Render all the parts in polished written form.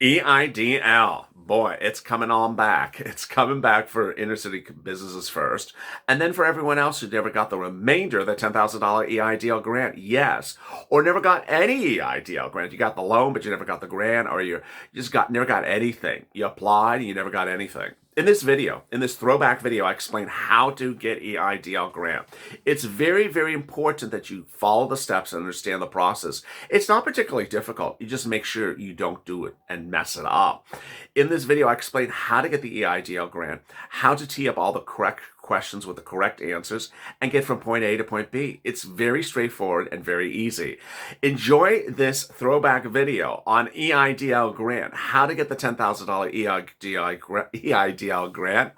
EIDL, boy, it's coming on back. It's coming back for inner city businesses first, and then for everyone else who never got the remainder of the $10,000 EIDL grant, yes, or never got any EIDL grant. You got the loan, but you never got the grant, or you just never got anything. You applied and you never got anything. In this video, in this throwback video, I explain how to get EIDL grant. It's very, very important that you follow the steps and understand the process. It's not particularly difficult. You just make sure you don't do it and mess it up. In this video, I explain how to get the EIDL grant, how to tee up all the correct questions with the correct answers, and get from point A to point B. It's very straightforward and very easy. Enjoy this throwback video on EIDL grant, how to get the $10,000 EIDL grant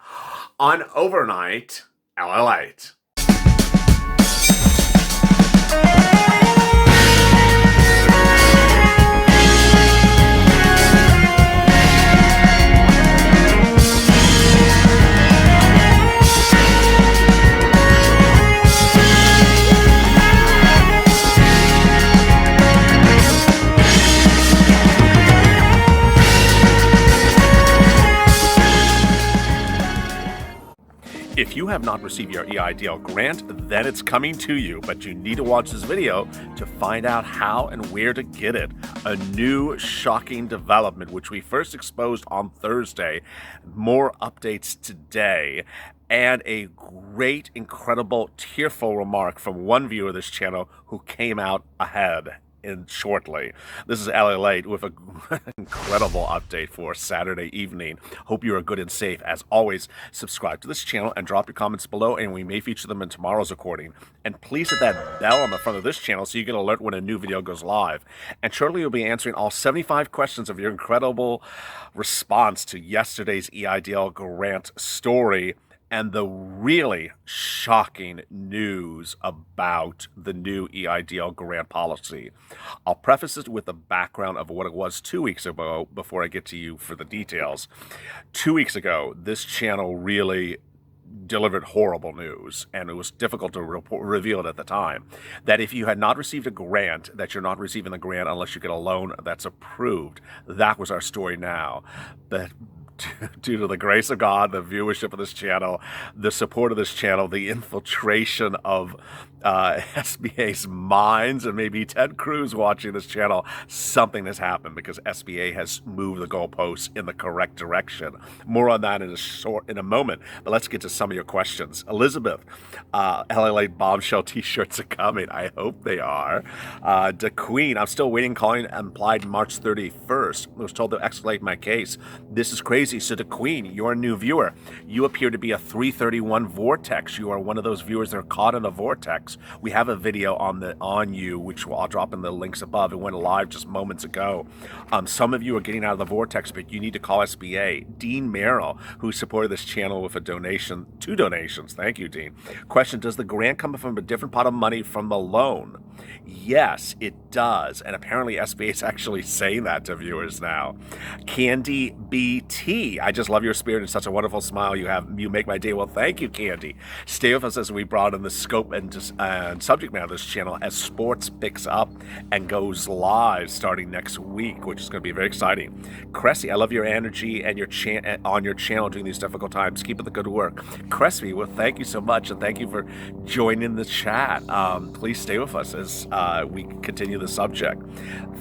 on Overnight LALATE. If you have not received your EIDL grant, then it's coming to you, but you need to watch this video to find out how and where to get it. A new shocking development, which we first exposed on Thursday, more updates today, and a great, incredible, tearful remark from one viewer of this channel who came out ahead shortly. This is LALATE with an incredible update for Saturday evening. Hope you are good and safe. As always, subscribe to this channel and drop your comments below, and we may feature them in tomorrow's recording. And please hit that bell on the front of this channel so you get an alert when a new video goes live. And shortly we'll be answering all 75 questions of your incredible response to yesterday's EIDL grant story and the really shocking news about the new EIDL grant policy. I'll preface it with the background of what it was 2 weeks ago before I get to you for the details. 2 weeks ago, this channel really delivered horrible news, and it was difficult to reveal it at the time, that if you had not received a grant, that you're not receiving the grant unless you get a loan that's approved. That was our story now. But due to the grace of God, the viewership of this channel, the support of this channel, the infiltration of SBA's minds, and maybe Ted Cruz watching this channel, something has happened because SBA has moved the goalposts in the correct direction. More on that in a moment, but let's get to some of your questions. Elizabeth, LALATE bombshell t-shirts are coming. I hope they are. The Queen, I'm still waiting, calling implied March 31st. I was told to escalate my case. This is crazy. So the Queen, you're a new viewer. You appear to be a 331 vortex. You are one of those viewers that are caught in a vortex. We have a video on you, which I'll drop in the links above. It went live just moments ago. Some of you are getting out of the vortex, but you need to call SBA. Dean Merrill, who supported this channel with a donation, 2 donations. Thank you, Dean. Question, does the grant come from a different pot of money from the loan? Yes, it does. And apparently SBA is actually saying that to viewers now. Candy BT, I just love your spirit and such a wonderful smile you have. You make my day. Well, thank you, Candy. Stay with us as we broaden the scope and subject matter of this channel as sports picks up and goes live starting next week, which is going to be very exciting. Cressy, I love your energy and your on your channel during these difficult times. Keep up the good work. Cressy, well, thank you so much, and thank you for joining the chat. Please stay with us as we continue the subject.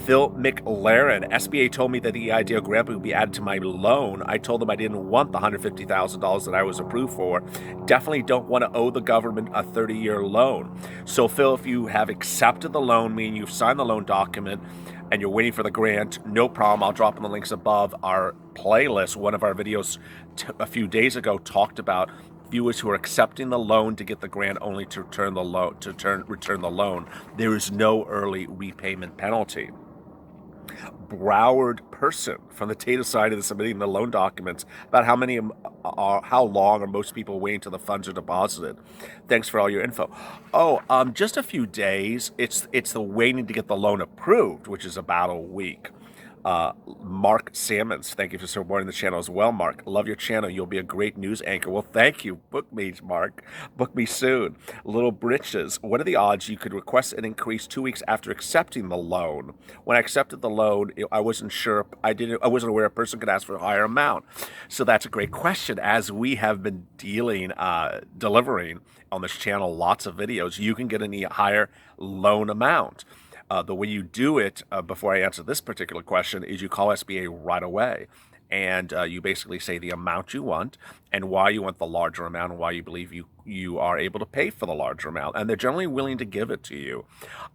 Phil McLaren, SBA told me that the EIDL grant would be added to my loan. I told them I didn't want the $150,000 that I was approved for. Definitely don't want to owe the government a 30-year loan. So Phil, if you have accepted the loan, meaning you've signed the loan document and you're waiting for the grant, no problem. I'll drop in the links above. Our playlist, one of our videos a few days ago, talked about viewers who are accepting the loan to get the grant only to return the loan. There is no early repayment penalty. Broward person from the Tato side of submitting the loan documents about how long are most people waiting till the funds are deposited. Thanks for all your info. Just a few days. It's the waiting to get the loan approved, which is about a week. Mark Salmons, thank you for supporting the channel as well, Mark. Love your channel. You'll be a great news anchor. Well, thank you. Book me, Mark. Book me soon. Little Britches, what are the odds you could request an increase 2 weeks after accepting the loan? When I accepted the loan, I wasn't sure. I wasn't aware a person could ask for a higher amount. So that's a great question. As we have been delivering on this channel lots of videos, you can get a higher loan amount. The way you do it, before I answer this particular question, is you call SBA right away. And you basically say the amount you want and why you want the larger amount and why you believe you are able to pay for the larger amount. And they're generally willing to give it to you.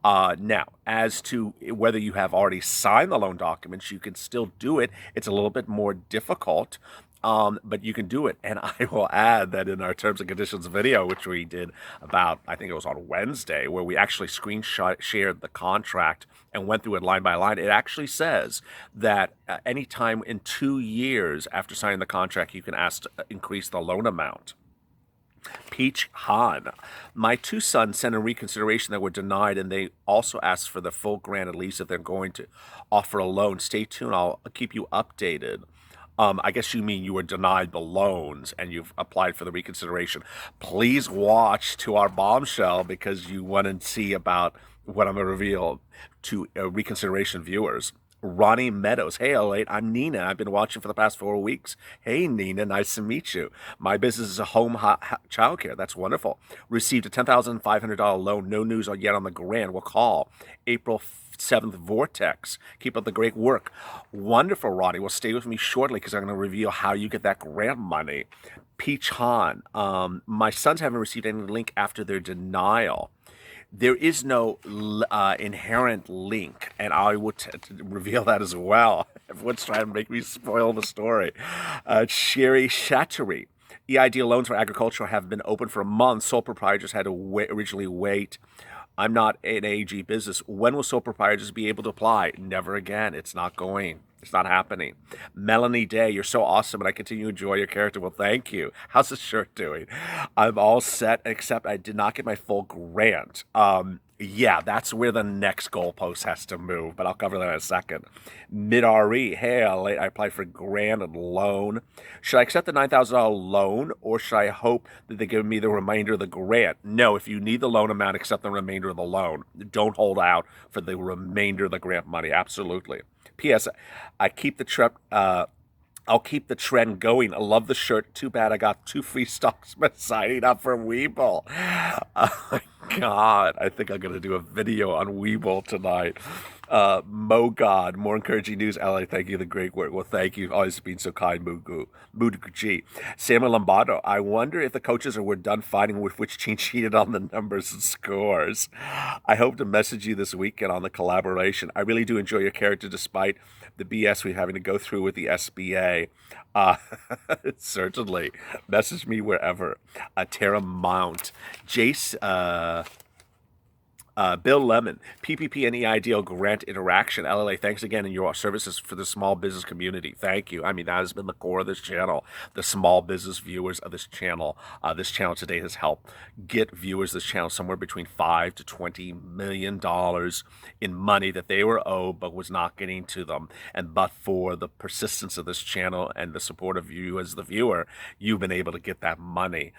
Now, as to whether you have already signed the loan documents, you can still do it. It's a little bit more difficult. But you can do it. And I will add that in our terms and conditions video, which we did about, I think it was on Wednesday, where we actually shared the contract and went through it line by line, it actually says that anytime in 2 years after signing the contract, you can ask to increase the loan amount. Peach Han. My 2 sons sent a reconsideration that were denied, and they also asked for the full grant, at least if they're going to offer a loan. Stay tuned. I'll keep you updated. I guess you mean you were denied the loans and you've applied for the reconsideration. Please watch to our bombshell because you want to see about what I'm going to reveal to reconsideration viewers. Ronnie Meadows. Hey, LALATE, I'm Nina. I've been watching for the past 4 weeks. Hey, Nina, nice to meet you. My business is a home childcare. That's wonderful. Received a $10,500 loan. No news yet on the grant. We'll call April 7th Vortex. Keep up the great work. Wonderful, Ronnie. Well, stay with me shortly because I'm going to reveal how you get that grant money. Peach Han. My sons haven't received any link after their denial. There is no inherent link, and I will reveal that as well. Everyone's trying to make me spoil the story. Sherry Shattery. EIDL loans for agriculture have been open for a month. Sole proprietors had to originally wait. I'm not an AG business. When will sole proprietors be able to apply? Never again. It's not going. It's not happening. Melanie Day, you're so awesome, and I continue to enjoy your character. Well, thank you. How's the shirt doing? I'm all set, except I did not get my full grant. Yeah, that's where the next goalpost has to move, but I'll cover that in a second. Mid-RE, hey, I applied for grant and loan. Should I accept the $9,000 loan, or should I hope that they give me the remainder of the grant? No, if you need the loan amount, accept the remainder of the loan. Don't hold out for the remainder of the grant money. Absolutely. P.S. I'll keep the trend going. I love the shirt. Too bad I got 2 free stocks by signing up for Weeble. Oh my God. I think I'm going to do a video on Weeble tonight. Mo God, more encouraging news. LA, thank you. The great work. Well, thank you. Always been so kind, Mugu. Samuel Lombardo, I wonder if the coaches were done fighting with which team cheated on the numbers and scores. I hope to message you this weekend on the collaboration. I really do enjoy your character despite the BS we're having to go through with the SBA. Certainly. Message me wherever. Tara Mount. Jace, Bill Lemon, PPP and EIDL grant interaction. LLA, thanks again in your services for the small business community. Thank you. I mean, that has been the core of this channel. The small business viewers of this channel. This channel today has helped get viewers this channel somewhere between $5 to $20 million in money that they were owed but was not getting to them. And but for the persistence of this channel and the support of you as the viewer, you've been able to get that money.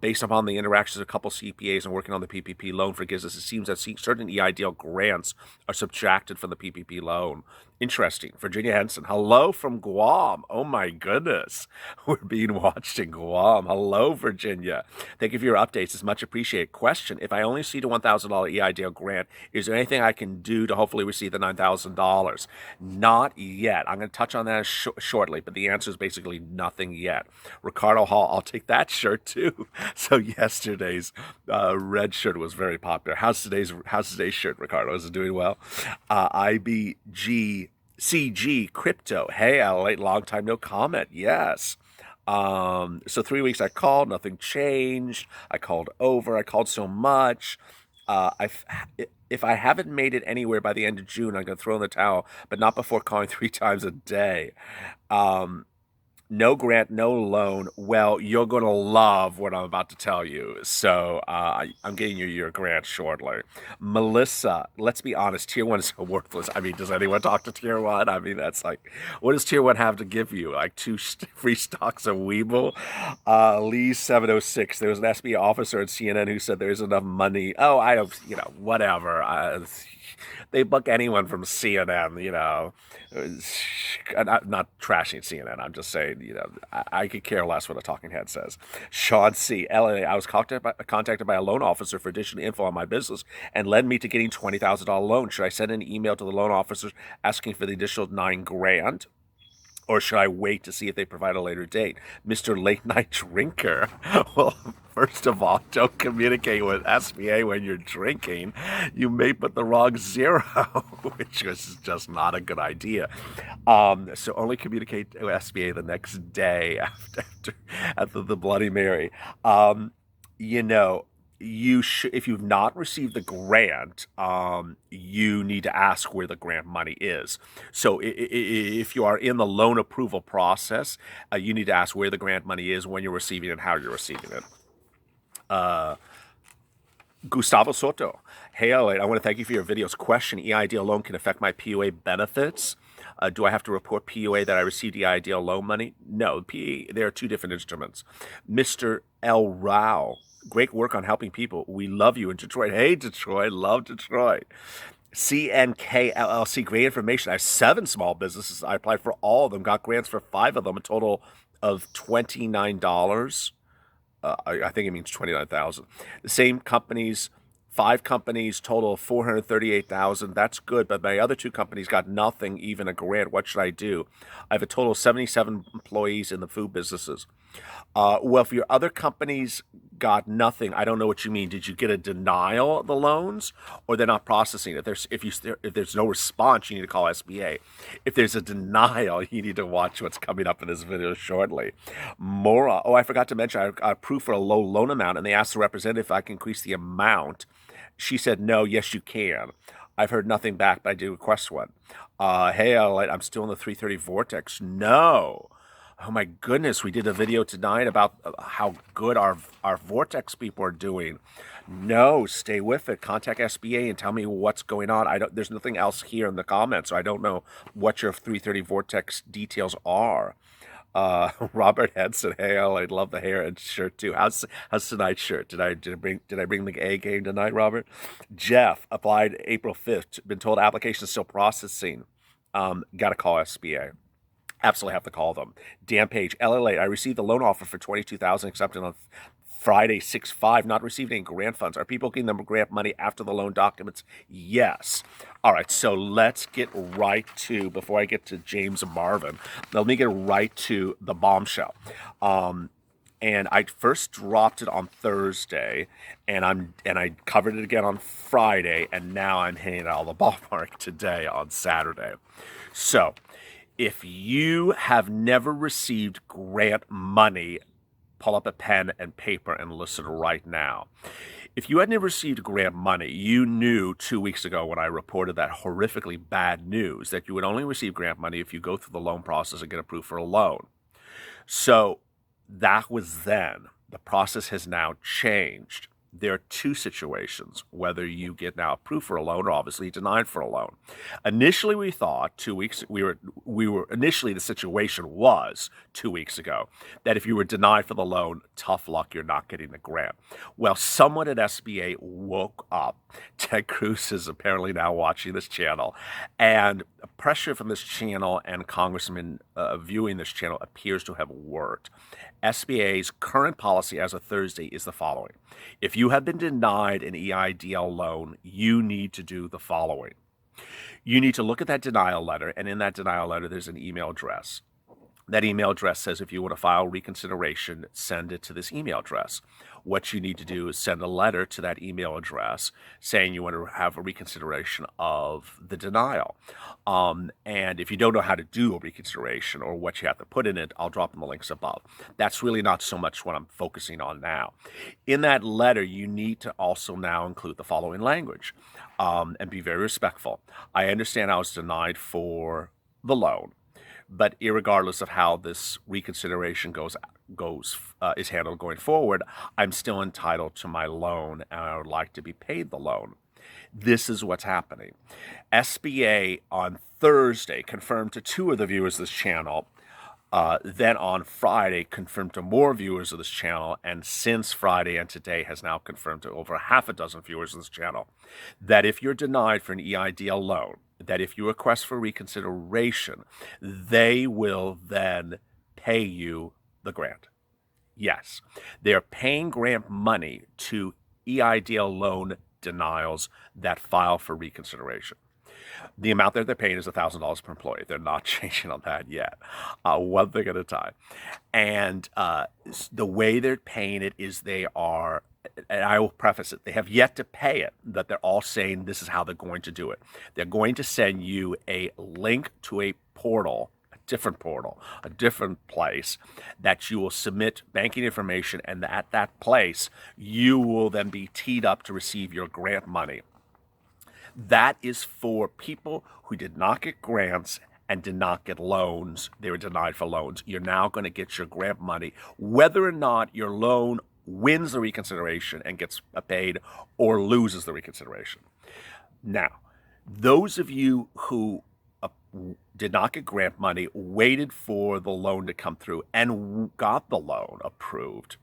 Based upon the interactions of a couple CPAs and working on the PPP loan forgiveness, it seems that certain EIDL grants are subtracted from the PPP loan. Interesting. Virginia Henson, hello from Guam. Oh my goodness. We're being watched in Guam. Hello, Virginia. Thank you for your updates. It's much appreciated. Question, if I only see the $1,000 EIDL grant, is there anything I can do to hopefully receive the $9,000? Not yet. I'm going to touch on that shortly, but the answer is basically nothing yet. Ricardo Hall, I'll take that shirt too. So yesterday's red shirt was very popular. How's today's shirt, Ricardo? Is it doing well? CG Crypto. Hey, LA, long time no comment. Yes. So 3 weeks I called, nothing changed. I called over. I called so much. If I haven't made it anywhere by the end of June, I'm going to throw in the towel, but not before calling 3 times a day. No grant, no loan. Well, you're going to love what I'm about to tell you. So I'm getting you your grant shortly. Melissa, let's be honest, Tier 1 is so worthless. I mean, does anyone talk to Tier 1? I mean, that's like, what does Tier 1 have to give you? Like free stocks of Weeble? Lee 706, there was an SB officer at CNN who said there's enough money. Oh, I don't, whatever. They book anyone from CNN, not trashing CNN. I'm just saying, I could care less what a talking head says. Sean C. LA, I was contacted by a loan officer for additional info on my business and led me to getting $20,000 loan. Should I send an email to the loan officer asking for the additional $9,000? Or should I wait to see if they provide a later date? Mr. Late Night Drinker. Well, first of all, don't communicate with SBA when you're drinking. You may put the wrong zero, which is just not a good idea. So only communicate with SBA the next day after the Bloody Mary. You know, you should, if you've not received the grant, you need to ask where the grant money is. So if you are in the loan approval process, you need to ask where the grant money is, when you're receiving it, and how you're receiving it. Gustavo Soto. Hey, LALATE, I want to thank you for your videos. Question, EIDL loan can affect my PUA benefits? Do I have to report PUA that I received EIDL loan money? No, there are two different instruments. Mr. L. Rao, great work on helping people. We love you in Detroit. Hey, Detroit, love Detroit. CNK LLC, great information. I have 7 small businesses. I applied for all of them, got grants for 5 of them, a total of $29. I think it means 29,000. The same companies, 5 companies, total of 438,000. That's good, but my other 2 companies got nothing, even a grant. What should I do? I have a total of 77 employees in the food businesses. Well, if your other companies got nothing, I don't know what you mean. Did you get a denial of the loans, or they're not processing it? If there's no response, you need to call SBA. If there's a denial, you need to watch what's coming up in this video shortly. Mora, I forgot to mention, I got approved for a low loan amount, and they asked the representative if I can increase the amount. She said, no, yes, you can. I've heard nothing back, but I did request one. Hey, I'm still in the 330 vortex. No. Oh my goodness, we did a video tonight about how good our Vortex people are doing. No, stay with it. Contact SBA and tell me what's going on. There's nothing else here in the comments, so I don't know what your 330 Vortex details are. Robert Henson, hey, I love the hair and shirt too. How's tonight's shirt? Did I bring the A game tonight, Robert? Jeff, applied April 5th. Been told application is still processing. Got to call SBA. Absolutely have to call them. Dan Page, LALATE, I received a loan offer for $22,000 accepted on Friday, 6/5, not received any grant funds. Are people getting them grant money after the loan documents? Yes. All right, so let's get right to, before I get to James Marvin, let me get right to the bombshell. And I first dropped it on Thursday, and I covered it again on Friday, and now I'm hitting it out of the ballpark today on Saturday. So, if you have never received grant money, pull up a pen and paper and listen right now. If you had never received grant money, you knew 2 weeks ago when I reported that horrifically bad news that you would only receive grant money if you go through the loan process and get approved for a loan. So that was then. The process has now changed. There are 2 situations, whether you get now approved for a loan or obviously denied for a loan. Initially, we thought 2 weeks, initially the situation was 2 weeks ago that if you were denied for the loan, tough luck, you're not getting the grant. Well, someone at SBA woke up. Ted Cruz is apparently now watching this channel, and pressure from this channel and congressmen viewing this channel appears to have worked. SBA's current policy as of Thursday is the following. If you have been denied an EIDL loan, you need to do the following. You need to look at that denial letter, and in that denial letter, there's an email address. That email address says if you want to file reconsideration, send it to this email address. What you need to do is send a letter to that email address saying you want to have a reconsideration of the denial. And if you don't know how to do a reconsideration or what you have to put in it, I'll drop in the links above. That's really not so much what I'm focusing on now. In that letter, you need to also now include the following language and be very respectful. I understand I was denied for the loan. But irregardless of how this reconsideration is handled going forward, I'm still entitled to my loan, and I would like to be paid the loan. This is what's happening. SBA on Thursday confirmed to 2 of the viewers of this channel. Then on Friday, confirmed to more viewers of this channel, and since Friday and today has now confirmed to over half a dozen viewers of this channel, that if you're denied for an EIDL loan, that if you request for reconsideration, they will then pay you the grant. Yes, they're paying grant money to EIDL loan denials that file for reconsideration. The amount that they're paying is $1,000 per employee. They're not changing on that yet, one thing at a time. And the way they're paying it is they are, and I will preface it, they have yet to pay it, that they're all saying this is how they're going to do it. They're going to send you a link to a portal, a different place that you will submit banking information, and at that place, you will then be teed up to receive your grant money. That is for people who did not get grants and did not get loans. They were denied for loans. You're now going to get your grant money, whether or not your loan wins the reconsideration and gets paid or loses the reconsideration. Now, those of you who did not get grant money, waited for the loan to come through, and got the loan approved,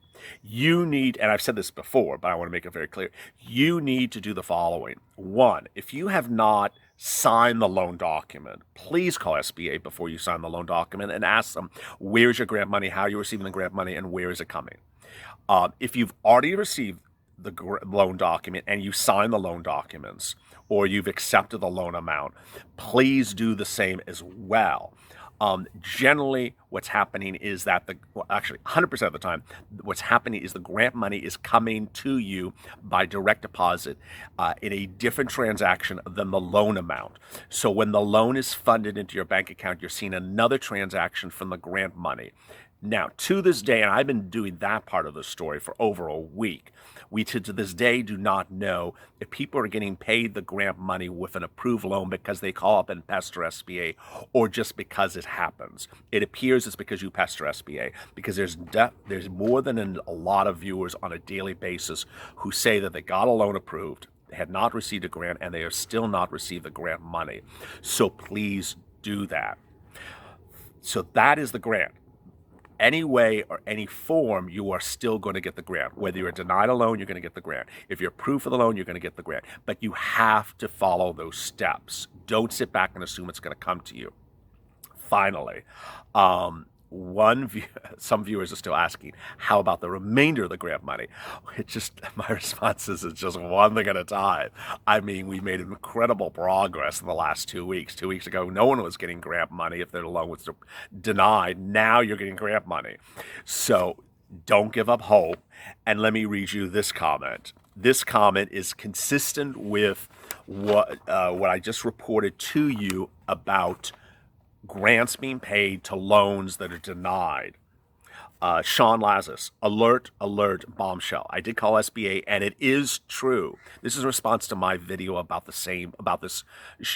you need, and I've said this before, but I want to make it very clear, you need to do the following. 1, if you have not signed the loan document, please call SBA before you sign the loan document and ask them, where's your grant money, how are you receiving the grant money, and where is it coming? If you've already received the loan document and you sign the loan documents, or you've accepted the loan amount, please do the same as well. Generally, what's happening is that actually 100% of the time, what's happening is the grant money is coming to you by direct deposit in a different transaction than the loan amount. So when the loan is funded into your bank account, you're seeing another transaction from the grant money. Now, to this day, and I've been doing that part of the story for over a week, we to this day do not know if people are getting paid the grant money with an approved loan because they call up and pester SBA, or just because it happens. It appears it's because you pester SBA, because there's more than a lot of viewers on a daily basis who say that they got a loan approved, they had not received a grant, and they have still not received the grant money. So please do that. So that is the grant. Any way or any form, you are still going to get the grant. Whether you're denied a loan, you're going to get the grant. If you're approved for the loan, you're going to get the grant. But you have to follow those steps. Don't sit back and assume it's going to come to you. Finally, some viewers are still asking, how about the remainder of the grant money? My response is, it's just one thing at a time. I mean, we made incredible progress in the last 2 weeks. 2 weeks ago, no one was getting grant money if their loan was denied. Now you're getting grant money. So don't give up hope. And let me read you this comment. This comment is consistent with what I just reported to you about grants being paid to loans that are denied. Sean Lazarus, alert, bombshell. I did call SBA, and it is true. This is a response to my video about this,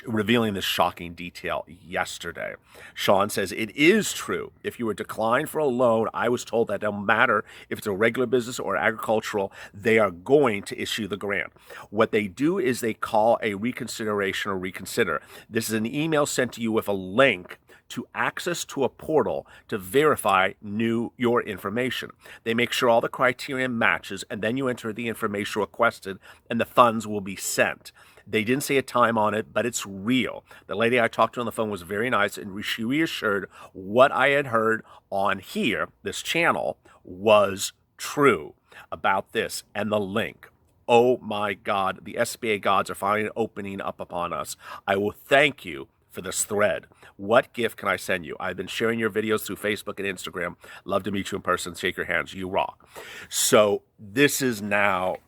revealing this shocking detail yesterday. Sean says, it is true. If you were declined for a loan, I was told that no matter if it's a regular business or agricultural, they are going to issue the grant. What they do is they call a reconsideration or reconsider. This is an email sent to you with a link to access to a portal to verify your information. They make sure all the criteria matches, and then you enter the information requested, and the funds will be sent. They didn't say a time on it, but it's real. The lady I talked to on the phone was very nice, and she reassured what I had heard on here, this channel, was true about this and the link. Oh my God, the SBA gods are finally opening up upon us. I will thank you for this thread. What gift can I send you? I've been sharing your videos through Facebook and Instagram. Love to meet you in person, shake your hands. You rock. So this is now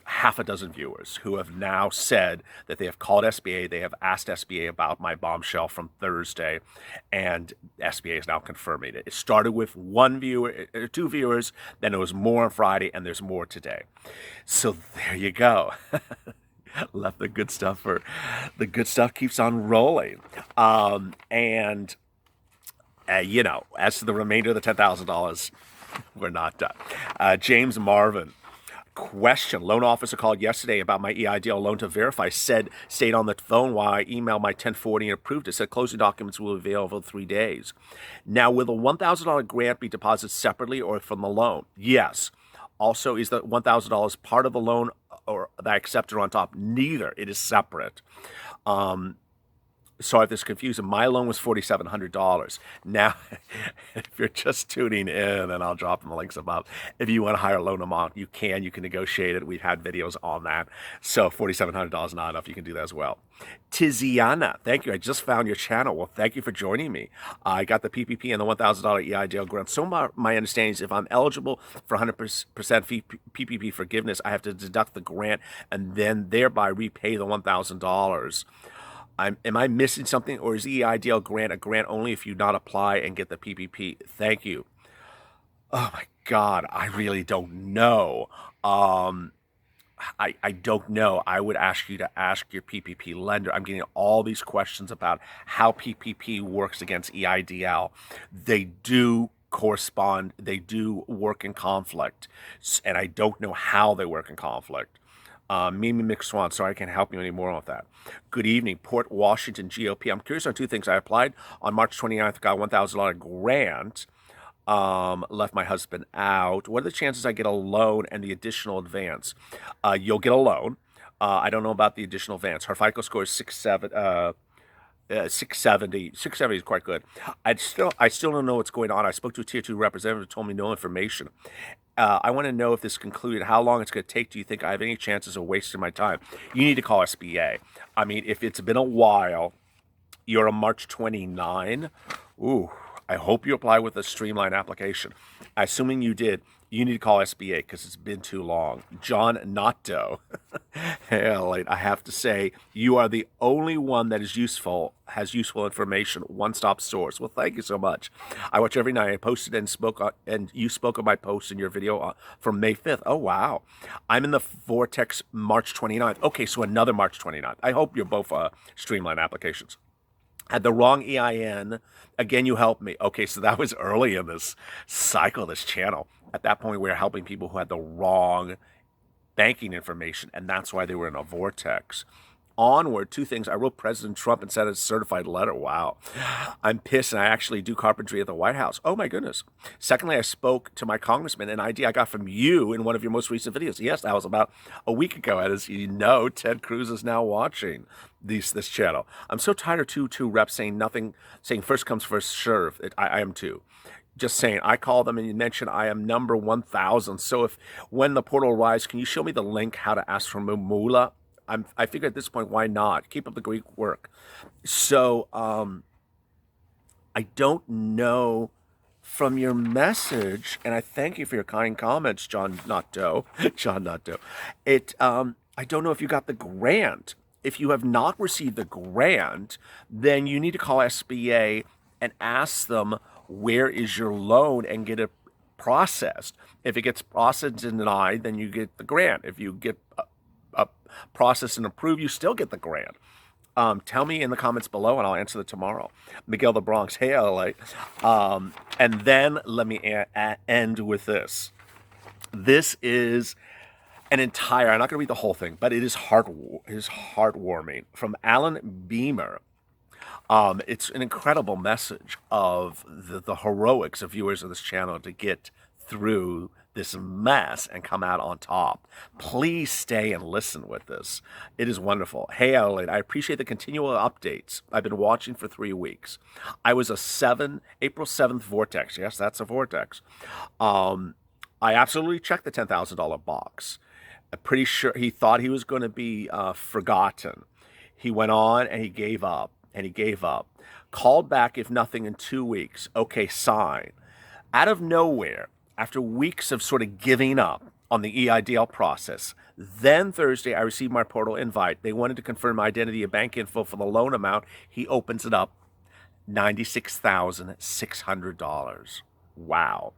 half a dozen viewers who have now said that they have called SBA. They have asked SBA about my bombshell from Thursday, and SBA is now confirming it. It started with one viewer, 2 viewers, then there was more on Friday, and there's more today. So there you go. Left the good stuff keeps on rolling. And as to the remainder of the $10,000, we're not done. James Marvin. Question. Loan officer called yesterday about my EIDL loan to verify. Stayed on the phone while I emailed my 1040 and approved it. Said closing documents will be available in 3 days. Now, will the $1,000 grant be deposited separately or from the loan? Yes. Also, is the $1,000 part of the loan or that I accepted on top? Neither. It is separate. Sorry if this is confusing. My loan was $4,700. Now, if you're just tuning in, and I'll drop the links above, if you want a higher loan amount, you can negotiate it. We've had videos on that. So $4,700 not enough. You can do that as well. Tiziana, thank you. I just found your channel. Well, thank you for joining me. I got the PPP and the $1,000 EIDL grant. So my understanding is if I'm eligible for 100% PPP forgiveness, I have to deduct the grant and then thereby repay the $1,000. Am I missing something, or is EIDL grant a grant only if you not apply and get the PPP? Thank you. Oh my God, I really don't know. I don't know. I would ask you to ask your PPP lender. I'm getting all these questions about how PPP works against EIDL. They do correspond. They do work in conflict, and I don't know how they work in conflict. Mimi McSwan, sorry I can't help you anymore with that. Good evening, Port Washington GOP. I'm curious on two things. I applied on March 29th, got a $1,000 grant, left my husband out. What are the chances I get a loan and the additional advance? You'll get a loan. I don't know about the additional advance. Her FICO score is 670. 670 is quite good. I still don't know what's going on. I spoke to a tier 2 representative who told me no information. I want to know if this concluded, how long it's going to take. Do you think I have any chances of wasting my time? You need to call SBA. I mean, if it's been a while, you're on March 29. Ooh, I hope you apply with a streamlined application. Assuming you did, you need to call SBA because it's been too long. John Notto. Hell, I have to say, you are the only one that is has useful information, one-stop source. Well, thank you so much. I watch every night. I posted and you spoke of my post in your video from May 5th. Oh, wow. I'm in the Vortex March 29th. Okay, so another March 29th. I hope you're both streamlined applications. Had the wrong EIN. Again, you helped me. Okay, so that was early in this cycle, this channel. At that point, we were helping people who had the wrong banking information, and that's why they were in a vortex. Onward, two things. I wrote President Trump and sent a certified letter. Wow. I'm pissed, and I actually do carpentry at the White House. Oh, my goodness. Secondly, I spoke to my congressman, an idea I got from you in one of your most recent videos. Yes, that was about a week ago. As you know, Ted Cruz is now watching this channel. I'm so tired of two reps saying nothing, saying first comes, first serve. I am too. Just saying, I call them and you mentioned I am number 1,000. So when the portal arrives, can you show me the link how to ask for Moolah? I figure at this point, why not? Keep up the great work. So I don't know from your message, and I thank you for your kind comments, John Notto. John Notto. I don't know if you got the grant. If you have not received the grant, then you need to call SBA and ask them, where is your loan, and get it processed. If it gets processed and denied, then you get the grant. If you get processed and approved, you still get the grant. Tell me in the comments below, and I'll answer that tomorrow. Miguel the Bronx, hey LA. And then let me end with this. This is an entire, I'm not going to read the whole thing, but it is heartwarming. From Alan Beamer. It's an incredible message of the heroics of viewers of this channel to get through this mess and come out on top. Please stay and listen with this. It is wonderful. Hey, LALATE, I appreciate the continual updates. I've been watching for 3 weeks. I was April 7th vortex. Yes, that's a vortex. I absolutely checked the $10,000 box. I'm pretty sure he thought he was going to be forgotten. He went on and he gave up. Called back, if nothing, in 2 weeks. Okay, sign. Out of nowhere, after weeks of sort of giving up on the EIDL process, then Thursday, I received my portal invite. They wanted to confirm my identity and bank info for the loan amount. He opens it up, $96,600. Wow.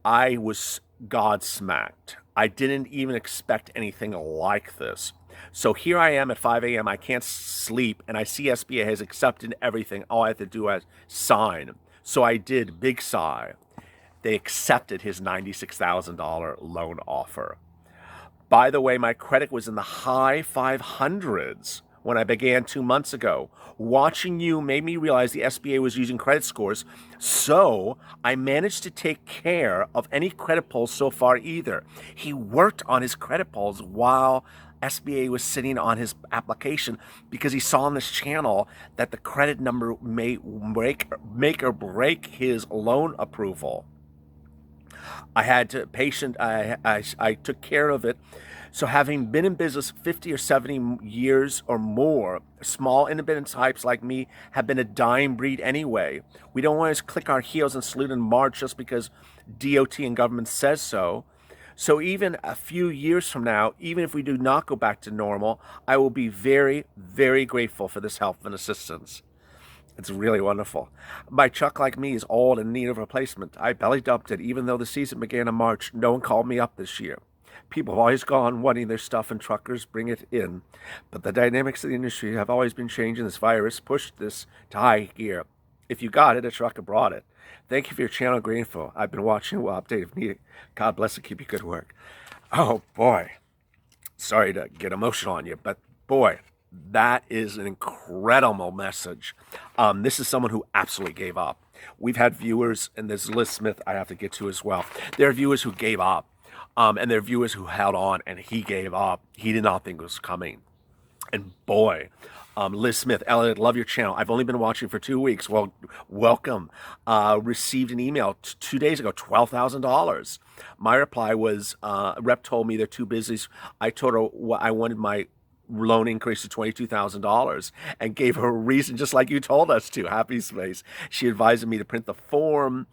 I was godsmacked. I didn't even expect anything like this. So here I am at 5 a.m. I can't sleep, and I see SBA has accepted everything. All I have to do is sign. So I did, big sigh. They accepted his $96,000 loan offer. By the way, my credit was in the high 500s when I began 2 months ago. Watching you made me realize the SBA was using credit scores, so I managed to take care of any credit pulls so far either. He worked on his credit pulls while SBA was sitting on his application because he saw on this channel that the credit number may make or break his loan approval. I had to I took care of it. So having been in business 50 or 70 years or more, small independent types like me have been a dying breed anyway. We don't always click our heels and salute and march just because DOT and government says so. So even a few years from now, even if we do not go back to normal, I will be very, very grateful for this help and assistance. It's really wonderful. My truck, like me, is old and in need of replacement. I belly dumped it, even though the season began in March. No one called me up this year. People have always gone wanting their stuff, and truckers bring it in. But the dynamics of the industry have always been changing. This virus pushed this to high gear. If you got it, a trucker brought it. Thank you for your channel, Greenful. I've been watching. Well, updated me. God bless and keep you good work. Oh, boy. Sorry to get emotional on you, but boy, that is an incredible message. This is someone who absolutely gave up. We've had viewers, and there's Liz Smith I have to get to as well. There are viewers who gave up, and there are viewers who held on, and he gave up. He did not think it was coming. And boy, Liz Smith, Elliot, love your channel. I've only been watching for 2 weeks. Well, welcome. Received an email 2 days ago, $12,000. My reply was, rep told me they're too busy. I told her I wanted my loan increase to $22,000 and gave her a reason, just like you told us to. Happy space. She advised me to print the form.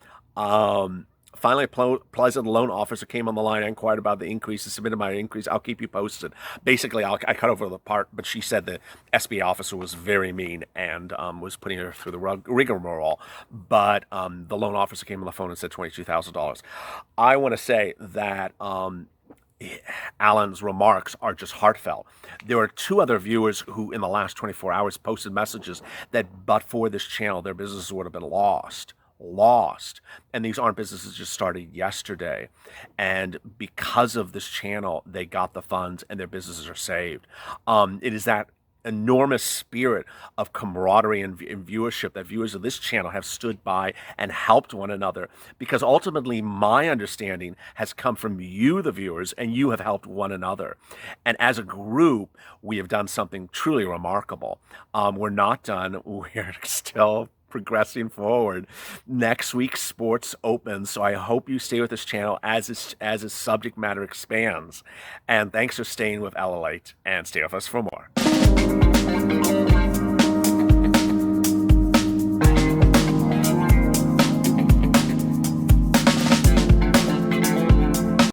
Finally, a pleasant loan officer came on the line. I inquired about the increase and submitted my increase. I'll keep you posted. Basically, I cut over the part, but she said the SBA officer was very mean and was putting her through the rigmarole. But the loan officer came on the phone and said $22,000. I want to say that Alan's remarks are just heartfelt. There are 2 other viewers who in the last 24 hours posted messages that but for this channel, their businesses would have been lost. And these aren't businesses just started yesterday. And because of this channel, they got the funds and their businesses are saved. It is that enormous spirit of camaraderie and viewership that viewers of this channel have stood by and helped one another, because ultimately my understanding has come from you, the viewers, and you have helped one another. And as a group, we have done something truly remarkable. We're not done. We're still progressing forward. Next week, sports opens, so I hope you stay with this channel as its subject matter expands. And thanks for staying with LALATE, and stay with us for more.